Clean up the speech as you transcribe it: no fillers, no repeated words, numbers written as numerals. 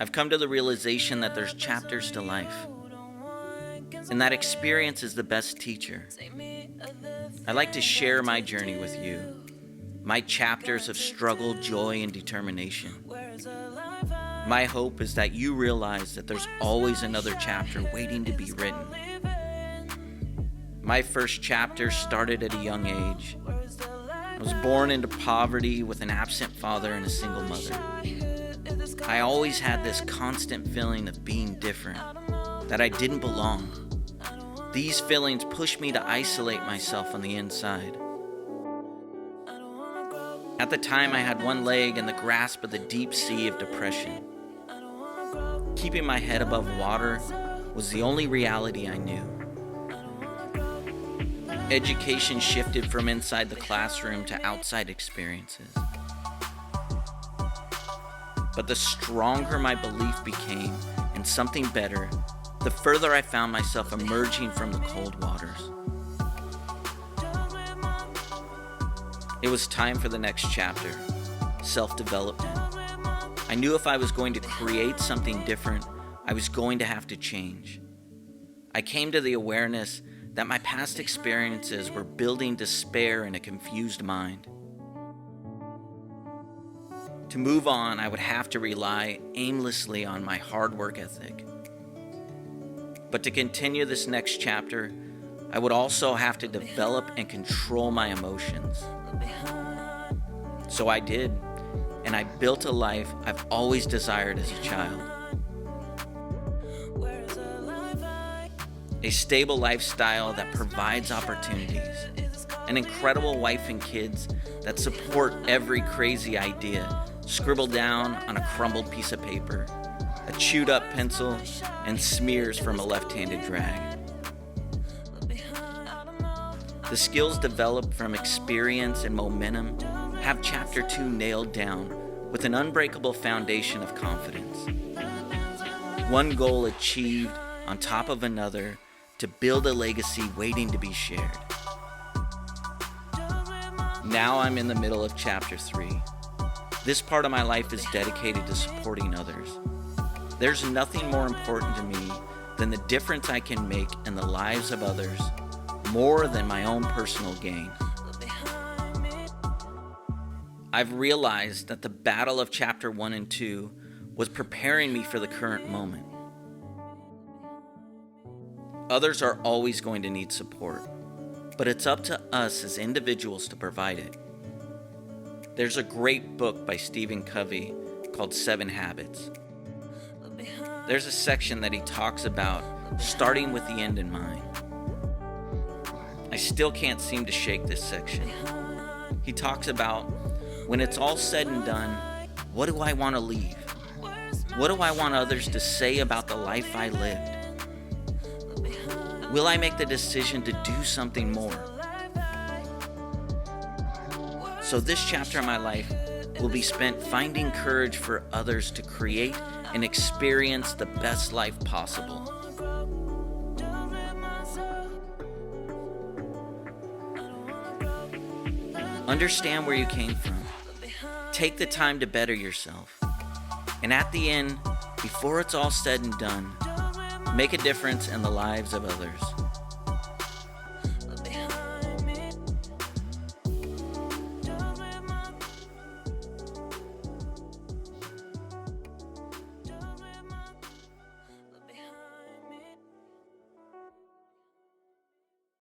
I've come to the realization that there's chapters to life, and that experience is the best teacher. I'd like to share my journey with you, my chapters of struggle, joy, and determination. My hope is that you realize that there's always another chapter waiting to be written. My first chapter started at a young age. I was born into poverty with an absent father and a single mother. I always had this constant feeling of being different, that I didn't belong. These feelings pushed me to isolate myself on the inside. At the time, I had one leg in the grasp of the deep sea of depression. Keeping my head above water was the only reality I knew. Education shifted from inside the classroom to outside experiences. But the stronger my belief became in something better, the further I found myself emerging from the cold waters. It was time for the next chapter, self-development. I knew if I was going to create something different, I was going to have to change. I came to the awareness that my past experiences were building despair in a confused mind. To move on, I would have to rely aimlessly on my hard work ethic. But to continue this next chapter, I would also have to develop and control my emotions. So I did, and I built a life I've always desired as a child. A stable lifestyle that provides opportunities, an incredible wife and kids that support every crazy idea scribbled down on a crumbled piece of paper, a chewed up pencil, and smears from a left-handed drag. The skills developed from experience and momentum have Chapter 2 nailed down with an unbreakable foundation of confidence. One goal achieved on top of another to build a legacy waiting to be shared. Now I'm in the middle of Chapter 3. This part of my life is dedicated to supporting others. There's nothing more important to me than the difference I can make in the lives of others, more than my own personal gain. I've realized that the battle of Chapter 1 and 2 was preparing me for the current moment. Others are always going to need support, but it's up to us as individuals to provide it. There's a great book by Stephen Covey called 7 Habits. There's a section that he talks about starting with the end in mind. I still can't seem to shake this section. He talks about, when it's all said and done, what do I want to leave? What do I want others to say about the life I lived? Will I make the decision to do something more? So this chapter of my life will be spent finding courage for others to create and experience the best life possible. Understand where you came from. Take the time to better yourself. And at the end, before it's all said and done, make a difference in the lives of others.